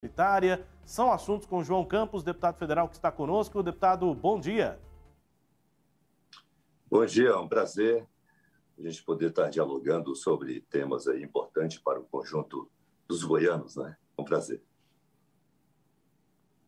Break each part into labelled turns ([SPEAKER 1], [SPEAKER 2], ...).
[SPEAKER 1] Majoritária. São assuntos com João Campos, deputado federal que está conosco. Deputado, bom dia.
[SPEAKER 2] Bom dia, é um prazer a gente poder estar dialogando sobre temas aí importantes para o conjunto dos goianos, né? É um prazer.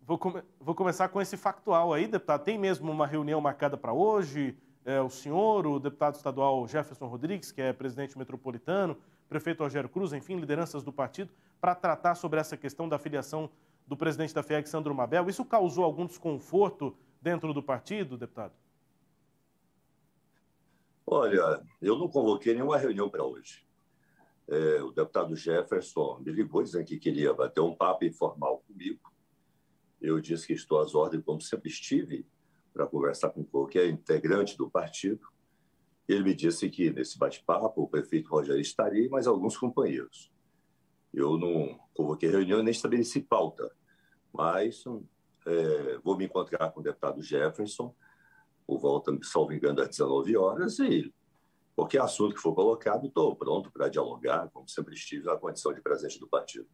[SPEAKER 1] Vou começar com esse factual aí, deputado. Tem mesmo uma reunião marcada para hoje? O senhor, o deputado estadual Jefferson Rodrigues, que é presidente metropolitano, prefeito Rogério Cruz, enfim, lideranças do partido, para tratar sobre essa questão da filiação do presidente da FIEG, Sandro Mabel. Isso causou algum desconforto dentro do partido, deputado?
[SPEAKER 2] Olha, eu não convoquei nenhuma reunião para hoje. O deputado Jefferson me ligou dizendo que queria bater um papo informal comigo. Eu disse que estou às ordens, como sempre estive, para conversar com qualquer integrante do partido. Ele me disse que nesse bate-papo o prefeito Rogério estaria, mas alguns companheiros. Eu não convoquei reunião nem estabeleci pauta, mas vou me encontrar com o deputado Jefferson, por volta, salvo engano, às 19 horas, e qualquer assunto que for colocado, estou pronto para dialogar, como sempre estive, na condição de presidente do partido.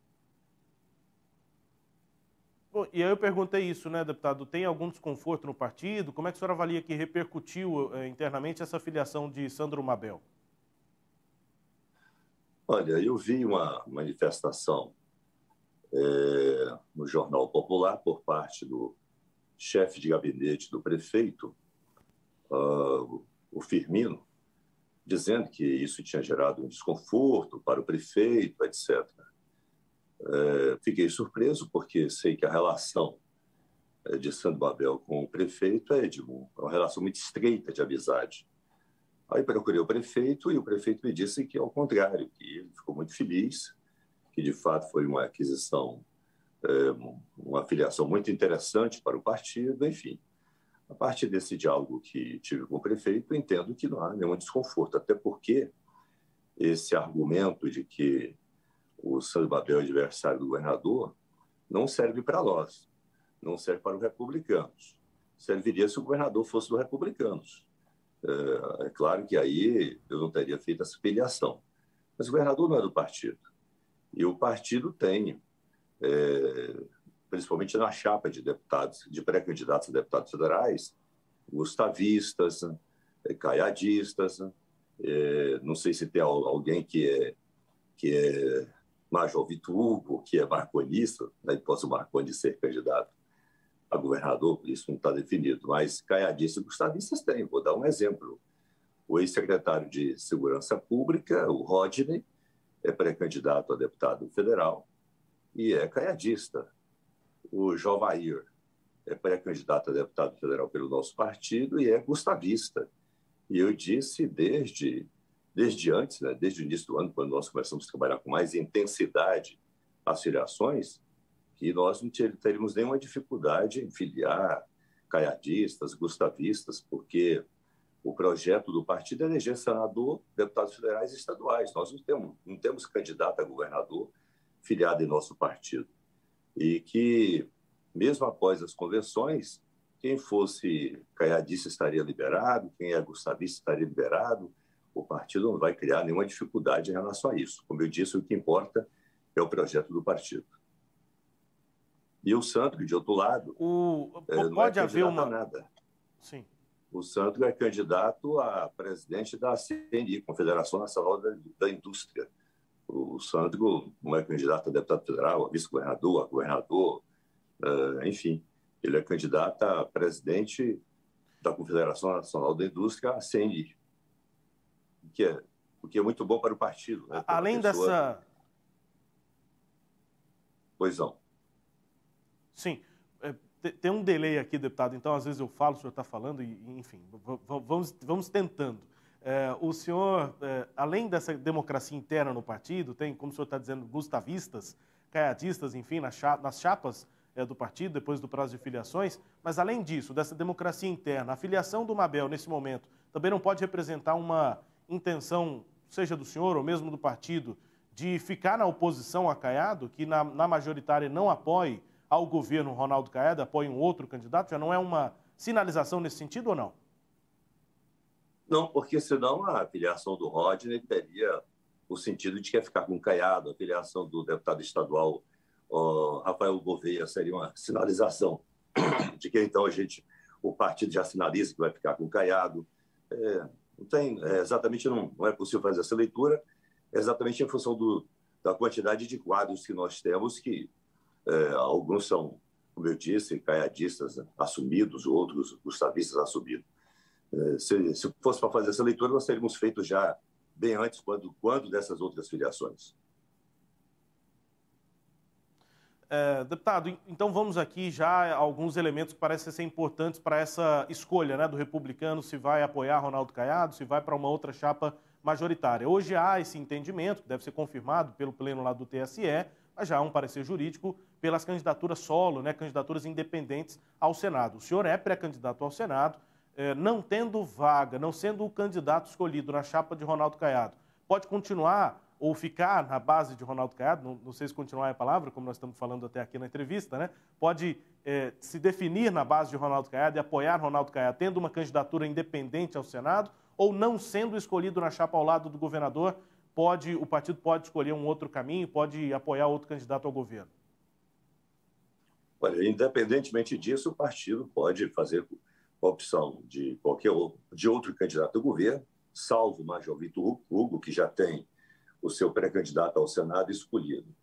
[SPEAKER 1] Bom, e aí eu perguntei isso, né, deputado? Tem algum desconforto no partido? Como é que o senhor avalia que repercutiu internamente essa filiação de Sandro Mabel?
[SPEAKER 2] Olha, eu vi uma manifestação no Jornal Popular por parte do chefe de gabinete do prefeito, o Firmino, dizendo que isso tinha gerado um desconforto para o prefeito, etc. Fiquei surpreso, porque sei que a relação de Sandro Mabel com o prefeito é uma relação muito estreita de amizade. Aí procurei o prefeito e o prefeito me disse que, ao contrário, que ele ficou muito feliz, que de fato foi uma aquisição, uma filiação muito interessante para o partido, enfim. A partir desse diálogo que tive com o prefeito, entendo que não há nenhum desconforto, até porque esse argumento de que o Sandro Mabel é adversário do governador não serve para nós, não serve para os republicanos. Serviria se o governador fosse dos republicanos. É claro que aí eu não teria feito essa filiação. Mas o governador não é do partido. E o partido tem, principalmente na chapa de deputados, de pré-candidatos a deputados federais, gustavistas, caiadistas, não sei se tem alguém que é Major Vitor Hugo, que é marconista, né? Posso o Marconi ser candidato a governador, isso não está definido, mas caiadistas e gustavistas tem. Vou dar um exemplo. O ex-secretário de Segurança Pública, o Rodney, é pré-candidato a deputado federal e é caiadista. O Jovair é pré-candidato a deputado federal pelo nosso partido e é gustavista. E eu disse desde antes, né, desde o início do ano, quando nós começamos a trabalhar com mais intensidade as filiações, que nós não teríamos nenhuma dificuldade em filiar caiadistas, gustavistas, porque o projeto do partido é eleger senador, deputados federais e estaduais. Nós não temos candidato a governador filiado em nosso partido. E que, mesmo após as convenções, quem fosse caiadista estaria liberado, quem é gustavista estaria liberado. O partido não vai criar nenhuma dificuldade em relação a isso. Como eu disse, o que importa é o projeto do partido. E o Sandro, de outro lado, não é candidato a nada.
[SPEAKER 1] Sim.
[SPEAKER 2] O Sandro é candidato a presidente da CNI, Confederação Nacional da Indústria. O Sandro não é candidato a deputado federal, a vice-governador, a governador, enfim. Ele é candidato a presidente da Confederação Nacional da Indústria, a CNI. O que é muito bom para o partido. Né?
[SPEAKER 1] Além dessa...
[SPEAKER 2] Pois não.
[SPEAKER 1] Sim. Tem um delay aqui, deputado, então às vezes eu falo, o senhor está falando, e enfim, vamos tentando. O senhor, além dessa democracia interna no partido, tem, como o senhor está dizendo, gustavistas, caiadistas, enfim, nas chapas do partido, depois do prazo de filiações, mas além disso, dessa democracia interna, a filiação do Mabel, nesse momento, também não pode representar uma intenção, seja do senhor ou mesmo do partido, de ficar na oposição a Caiado, que na majoritária não apoie ao governo Ronaldo Caiado, apoie um outro candidato? Já não é uma sinalização nesse sentido ou não?
[SPEAKER 2] Não, porque senão a filiação do Rodney teria o sentido de que ia ficar com Caiado, a filiação do deputado estadual Rafael Gouveia seria uma sinalização de que então o partido já sinaliza que vai ficar com o Caiado. Não tem, exatamente não é possível fazer essa leitura, exatamente em função da quantidade de quadros que nós temos, que alguns são, como eu disse, caiadistas assumidos, outros gustavistas assumidos. Se fosse para fazer essa leitura, nós teríamos feito já bem antes, quando dessas outras filiações.
[SPEAKER 1] Deputado, então vamos aqui já a alguns elementos que parecem ser importantes para essa escolha, né, do republicano, se vai apoiar Ronaldo Caiado, se vai para uma outra chapa majoritária. Hoje há esse entendimento, que deve ser confirmado pelo pleno lá do TSE, mas já há um parecer jurídico pelas candidaturas solo, né, candidaturas independentes ao Senado. O senhor é pré-candidato ao Senado, não tendo vaga, não sendo o candidato escolhido na chapa de Ronaldo Caiado, pode continuar ou ficar na base de Ronaldo Caiado, não sei se continuar é a palavra, como nós estamos falando até aqui na entrevista, né? Pode se definir na base de Ronaldo Caiado e apoiar Ronaldo Caiado, tendo uma candidatura independente ao Senado, ou não sendo escolhido na chapa ao lado do governador, o partido pode escolher um outro caminho, pode apoiar outro candidato ao governo?
[SPEAKER 2] Olha, independentemente disso, o partido pode fazer a opção de outro candidato ao governo, salvo o Major Vitor Hugo, que já tem o seu pré-candidato ao Senado escolhido.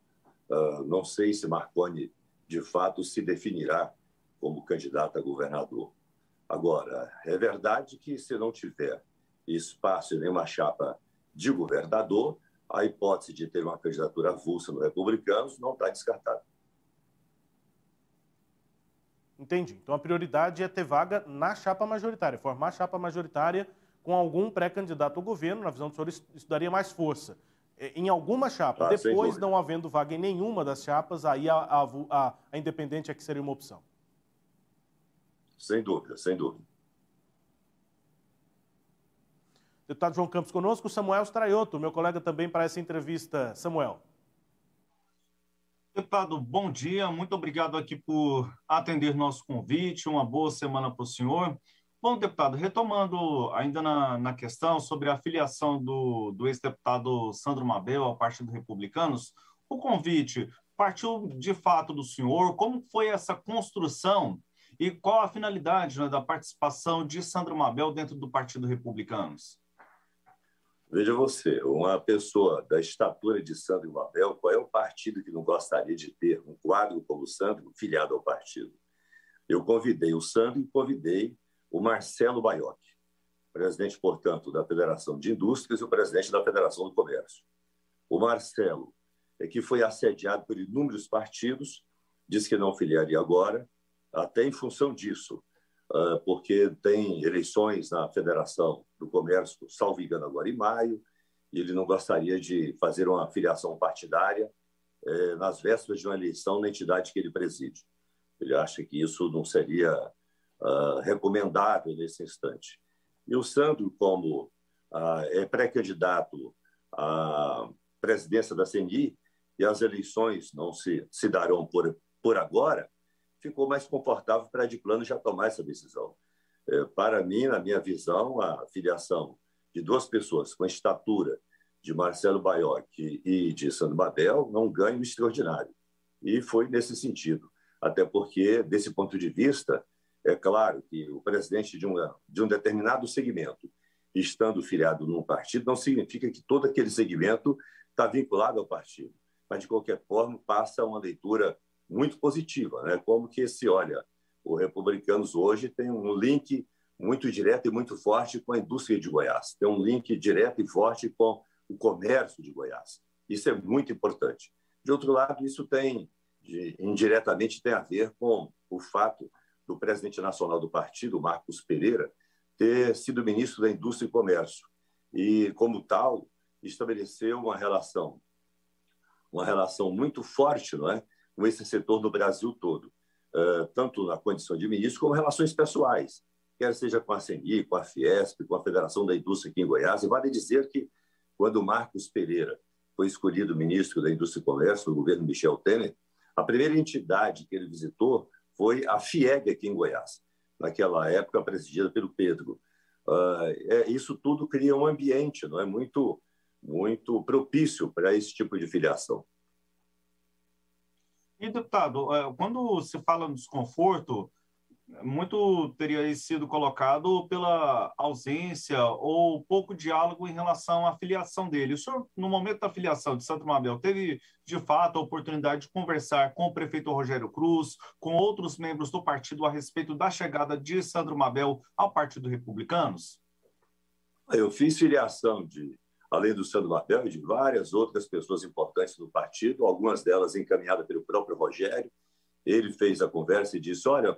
[SPEAKER 2] Não sei se Marconi, de fato, se definirá como candidato a governador. Agora, é verdade que, se não tiver espaço em nenhuma chapa de governador, a hipótese de ter uma candidatura avulsa no Republicanos não está descartada.
[SPEAKER 1] Entendi. Então, a prioridade é ter vaga na chapa majoritária, formar chapa majoritária com algum pré-candidato ao governo. Na visão do senhor, isso daria mais força em alguma chapa. Depois, não havendo vaga em nenhuma das chapas, aí a independente é que seria uma opção.
[SPEAKER 2] Sem dúvida, sem dúvida.
[SPEAKER 1] Deputado João Campos conosco, Samuel Straioto, meu colega também para essa entrevista. Samuel.
[SPEAKER 3] Deputado, bom dia. Muito obrigado aqui por atender nosso convite. Uma boa semana para o senhor. Bom, deputado, retomando ainda na questão sobre a filiação do ex-deputado Sandro Mabel ao Partido Republicanos, o convite partiu de fato do senhor? Como foi essa construção e qual a finalidade, né, da participação de Sandro Mabel dentro do Partido Republicanos?
[SPEAKER 2] Veja você, uma pessoa da estatura de Sandro Mabel, qual é o partido que não gostaria de ter um quadro como o Sandro filiado ao partido? Eu convidei o Sandro e convidei o Marcelo Baiocchi, presidente, portanto, da Federação de Indústrias e o presidente da Federação do Comércio. O Marcelo, que foi assediado por inúmeros partidos, disse que não filiaria agora, até em função disso, porque tem eleições na Federação do Comércio, salvo engano, agora em maio, e ele não gostaria de fazer uma filiação partidária nas vésperas de uma eleição na entidade que ele preside. Ele acha que isso não seria recomendável nesse instante. E o Sandro, como é pré-candidato à presidência da CNI, e as eleições não se darão por agora, ficou mais confortável para de plano já tomar essa decisão. Para mim, na minha visão, a filiação de duas pessoas com a estatura de Marcelo Baiocchi e de Sandro Mabel não ganha um extraordinário. E foi nesse sentido. Até porque, desse ponto de vista, é claro que o presidente de um determinado segmento, estando filiado num partido, não significa que todo aquele segmento está vinculado ao partido. Mas, de qualquer forma, passa uma leitura muito positiva, né? Como que o Republicanos hoje tem um link muito direto e muito forte com a indústria de Goiás, tem um link direto e forte com o comércio de Goiás. Isso é muito importante. De outro lado, isso indiretamente tem a ver com o fato do presidente nacional do partido, Marcos Pereira, ter sido ministro da Indústria e Comércio e, como tal, estabeleceu uma relação muito forte, não é, com esse setor no Brasil todo, tanto na condição de ministro como relações pessoais, quer seja com a CNI, com a Fiesp, com a Federação da Indústria aqui em Goiás. E vale dizer que, quando Marcos Pereira foi escolhido ministro da Indústria e Comércio no governo Michel Temer, a primeira entidade que ele visitou foi a FIEG aqui em Goiás, naquela época presidida pelo Pedro. Isso tudo cria um ambiente, não é, muito propício para esse tipo de filiação.
[SPEAKER 3] E, deputado, quando se fala no desconforto, muito teria sido colocado pela ausência ou pouco diálogo em relação à filiação dele. O senhor, no momento da filiação de Santo Mabel, teve, de fato, a oportunidade de conversar com o prefeito Rogério Cruz, com outros membros do partido a respeito da chegada de Sandro Mabel ao Partido Republicanos?
[SPEAKER 2] Eu fiz filiação além do Sandro Mabel e de várias outras pessoas importantes do partido, algumas delas encaminhadas pelo próprio Rogério. Ele fez a conversa e disse: olha,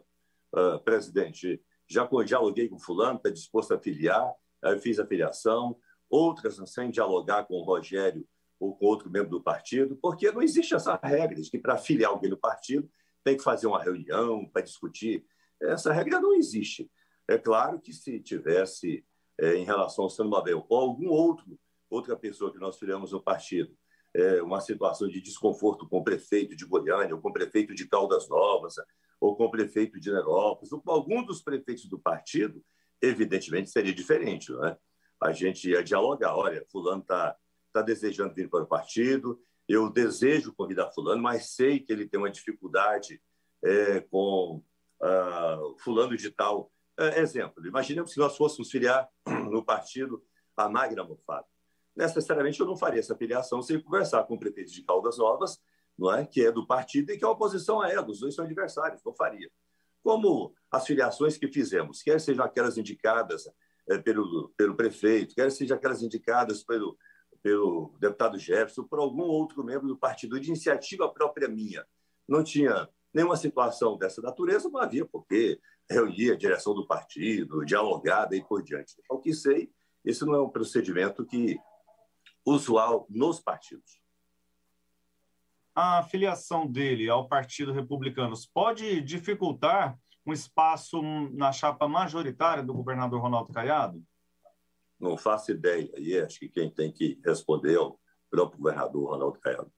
[SPEAKER 2] presidente, já dialoguei com fulano, está disposto a filiar, eu fiz a filiação, outras sem dialogar com o Rogério ou com outro membro do partido, porque não existe essa regra de que para filiar alguém no partido tem que fazer uma reunião para discutir. Essa regra não existe. É claro que se tivesse, em relação ao Sandro Mabel ou outra pessoa que nós filiamos no partido, uma situação de desconforto com o prefeito de Goiânia, ou com o prefeito de Caldas Novas, ou com o prefeito de Nerópolis, ou com algum dos prefeitos do partido, evidentemente seria diferente, não é? A gente ia dialogar: olha, fulano está desejando vir para o partido, eu desejo convidar fulano, mas sei que ele tem uma dificuldade com fulano de tal. Exemplo, imaginemos se nós fôssemos filiar no partido a Magna Mofato. Necessariamente eu não faria essa filiação sem conversar com o prefeito de Caldas Novas, não é? Que é do partido e que é oposição a ela, os dois são adversários, não faria. Como as filiações que fizemos, quer sejam aquelas indicadas pelo prefeito, quer sejam aquelas indicadas pelo deputado Jefferson, por algum outro membro do partido, de iniciativa própria minha. Não tinha nenhuma situação dessa natureza, não havia porque reunir a direção do partido, dialogar e por diante. Ao que sei, esse não é um procedimento usual nos partidos.
[SPEAKER 3] A filiação dele ao Partido Republicanos pode dificultar um espaço na chapa majoritária do governador Ronaldo Caiado?
[SPEAKER 2] Não faço ideia. E acho que quem tem que responder é o próprio governador Ronaldo Caiado.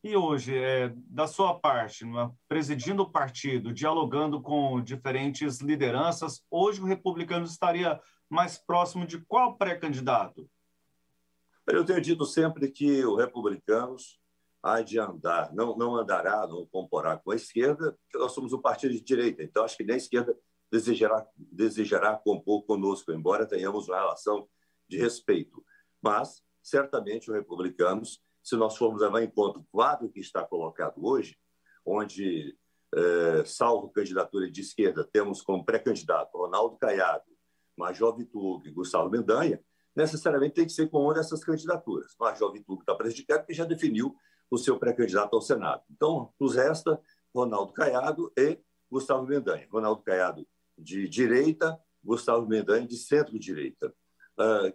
[SPEAKER 3] E hoje, da sua parte, presidindo o partido, dialogando com diferentes lideranças, hoje o Republicanos estaria mais próximo de qual pré-candidato?
[SPEAKER 2] Eu tenho dito sempre que o Republicanos há de andar, não andará, não comporá com a esquerda, porque nós somos um partido de direita, então acho que nem a esquerda desejará compor conosco, embora tenhamos uma relação de respeito. Mas, certamente, o Republicanos, se nós formos levar em conta o quadro que está colocado hoje, onde, salvo candidatura de esquerda, temos como pré-candidato Ronaldo Caiado, Major Vitor e Gustavo Mendanha, necessariamente tem que ser com uma dessas candidaturas. Major Vitor está prejudicado porque já definiu o seu pré-candidato ao Senado. Então, nos resta Ronaldo Caiado e Gustavo Mendanha. Ronaldo Caiado de direita, Gustavo Mendanha de centro-direita.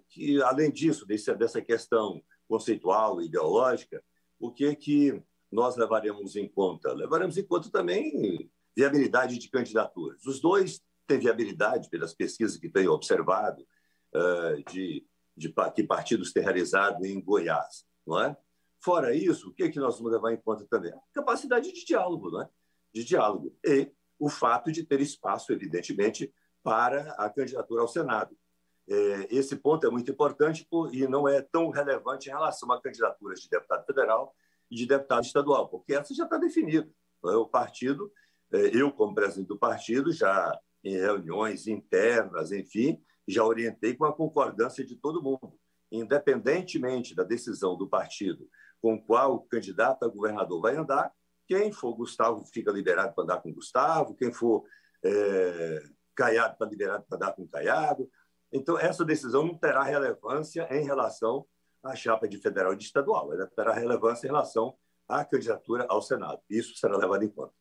[SPEAKER 2] Que, além disso, dessa questão conceitual e ideológica, o que nós levaremos em conta? Levaremos em conta também viabilidade de candidaturas. Os dois têm viabilidade, pelas pesquisas que tenho observado, que partidos têm realizado em Goiás, não é? Fora isso, o que nós vamos levar em conta também? A capacidade de diálogo, não é? De diálogo. E o fato de ter espaço, evidentemente, para a candidatura ao Senado. Esse ponto é muito importante e não é tão relevante em relação a candidaturas de deputado federal e de deputado estadual, porque essa já está definida. O partido, eu como presidente do partido, já em reuniões internas, enfim, já orientei com a concordância de todo mundo, independentemente da decisão do partido com qual candidato a governador vai andar. Quem for Gustavo fica liberado para andar com Gustavo, quem for Caiado está liberado para andar com Caiado. Então, essa decisão não terá relevância em relação à chapa de federal e de estadual, ela terá relevância em relação à candidatura ao Senado. Isso será levado em conta.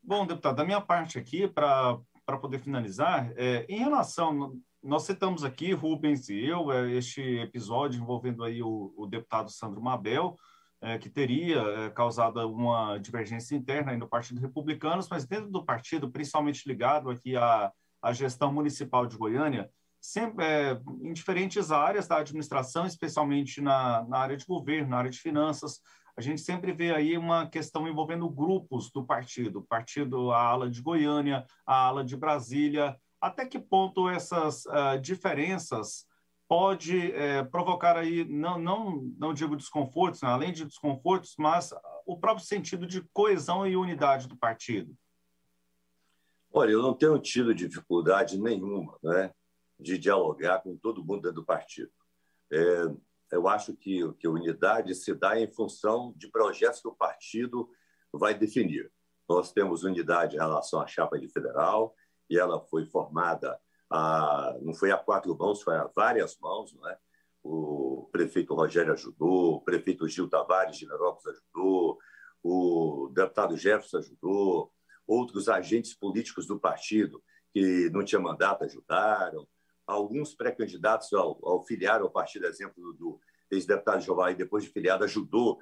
[SPEAKER 3] Bom, deputado, da minha parte aqui, para poder finalizar, em relação, nós citamos aqui, Rubens e eu, este episódio envolvendo aí o deputado Sandro Mabel, que teria causado uma divergência interna aí no Partido Republicanos, mas dentro do partido, principalmente ligado aqui à gestão municipal de Goiânia, sempre em diferentes áreas da administração, especialmente na área de governo, na área de finanças, a gente sempre vê aí uma questão envolvendo grupos do partido, a ala de Goiânia, a ala de Brasília. Até que ponto essas diferenças pode provocar aí, não digo desconfortos, né? Além de desconfortos, mas o próprio sentido de coesão e unidade do partido?
[SPEAKER 2] Olha, eu não tenho tido dificuldade nenhuma, né, de dialogar com todo mundo dentro do partido. Eu acho que a unidade se dá em função de projetos que o partido vai definir. Nós temos unidade em relação à chapa de federal, e ela foi formada, não foi a 4 mãos, foi a várias mãos, né? O prefeito Rogério ajudou, o prefeito Gil Tavares de Nerópolis ajudou, o deputado Jefferson ajudou, outros agentes políticos do partido que não tinham mandato ajudaram, alguns pré-candidatos ao filiar ao partido, exemplo do ex-deputado Jovaí, depois de filiado, ajudou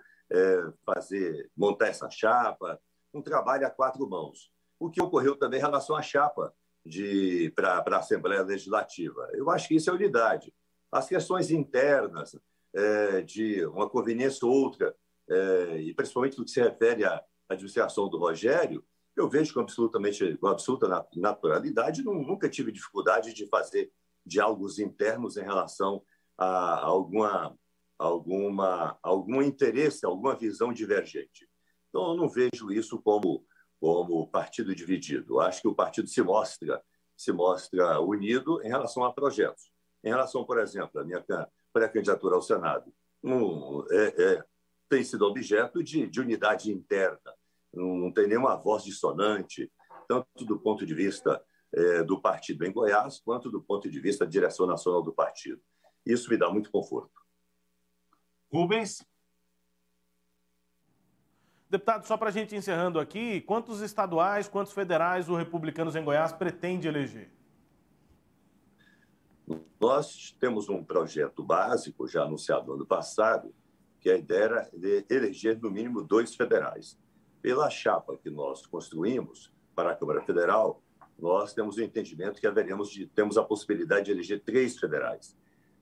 [SPEAKER 2] montar essa chapa, um trabalho a 4 mãos. O que ocorreu também em relação à chapa para a Assembleia Legislativa. Eu acho que isso é unidade. As questões internas, de uma conveniência ou outra, e principalmente no que se refere à administração do Rogério, eu vejo com absoluta naturalidade, nunca tive dificuldade de fazer diálogos internos em relação a algum interesse, alguma visão divergente. Então, eu não vejo isso como partido dividido. Eu acho que o partido se mostra unido em relação a projetos. Em relação, por exemplo, à minha pré-candidatura ao Senado, tem sido objeto de unidade interna. Não tem nenhuma voz dissonante, tanto do ponto de vista do partido em Goiás, quanto do ponto de vista da direção nacional do partido. Isso me dá muito conforto.
[SPEAKER 3] Rubens?
[SPEAKER 1] Deputado, só para a gente encerrando aqui, quantos estaduais, quantos federais o Republicanos em Goiás pretende eleger?
[SPEAKER 2] Nós temos um projeto básico, já anunciado no ano passado, que a ideia era de eleger no mínimo 2 federais. Pela chapa que nós construímos para a Câmara Federal, nós temos o entendimento que temos a possibilidade de eleger 3 federais.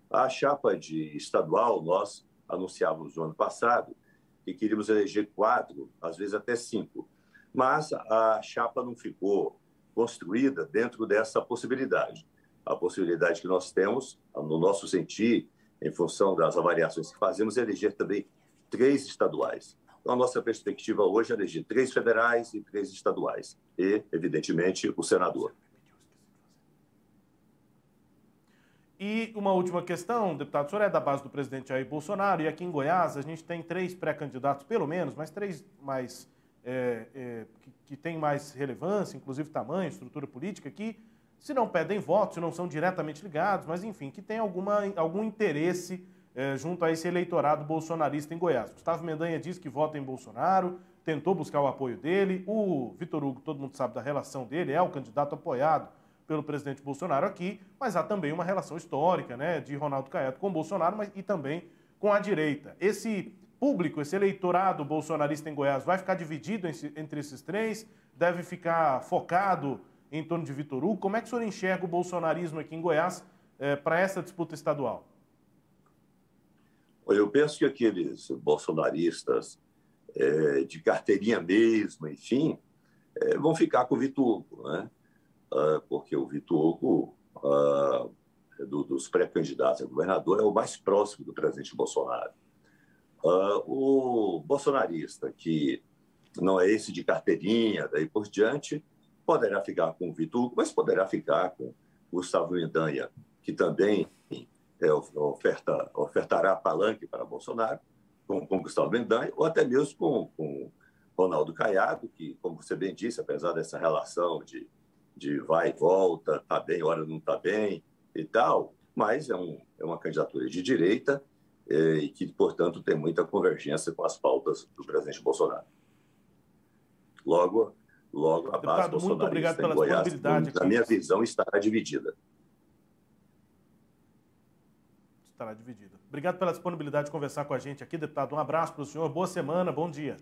[SPEAKER 2] A chapa de estadual, nós anunciávamos no ano passado que queríamos eleger 4, às vezes até 5. Mas a chapa não ficou construída dentro dessa possibilidade. A possibilidade que nós temos, no nosso sentir, em função das avaliações que fazemos, é eleger também 3 estaduais. Então, a nossa perspectiva hoje é eleger 3 federais e 3 estaduais. E, evidentemente, o senador.
[SPEAKER 1] E uma última questão, deputado, o senhor é da base do presidente Jair Bolsonaro, e aqui em Goiás a gente tem 3 pré-candidatos, pelo menos, mas 3 mais, que têm mais relevância, inclusive tamanho, estrutura política, que se não pedem votos, se não são diretamente ligados, mas enfim, que tem algum interesse junto a esse eleitorado bolsonarista em Goiás. Gustavo Mendanha diz que vota em Bolsonaro, tentou buscar o apoio dele, o Vitor Hugo, todo mundo sabe da relação dele, é o candidato apoiado pelo presidente Bolsonaro aqui, mas há também uma relação histórica, né, de Ronaldo Caiado com Bolsonaro, mas e também com a direita. Esse público, esse eleitorado bolsonarista em Goiás vai ficar dividido entre esses 3? Deve ficar focado em torno de Vitor Hugo? Como é que o senhor enxerga o bolsonarismo aqui em Goiás para essa disputa estadual?
[SPEAKER 2] Olha, eu penso que aqueles bolsonaristas de carteirinha mesmo, enfim, vão ficar com o Vitor Hugo, né? Porque o Vitor Hugo, dos pré-candidatos a governador, é o mais próximo do presidente Bolsonaro. O bolsonarista, que não é esse de carteirinha, daí por diante, poderá ficar com o Vitor Hugo, mas poderá ficar com Gustavo Mendanha, que também ofertará palanque para Bolsonaro, com Gustavo Mendanha, ou até mesmo com Ronaldo Caiado, que, como você bem disse, apesar dessa relação de vai e volta, está bem, hora não está bem e tal, mas é uma candidatura de direita e que, portanto, tem muita convergência com as pautas do presidente Bolsonaro. Logo a base bolsonarista em Goiás, na minha visão, estará dividida.
[SPEAKER 1] Estará dividida. Obrigado pela disponibilidade de conversar com a gente aqui, deputado. Um abraço para o senhor, boa semana, bom dia.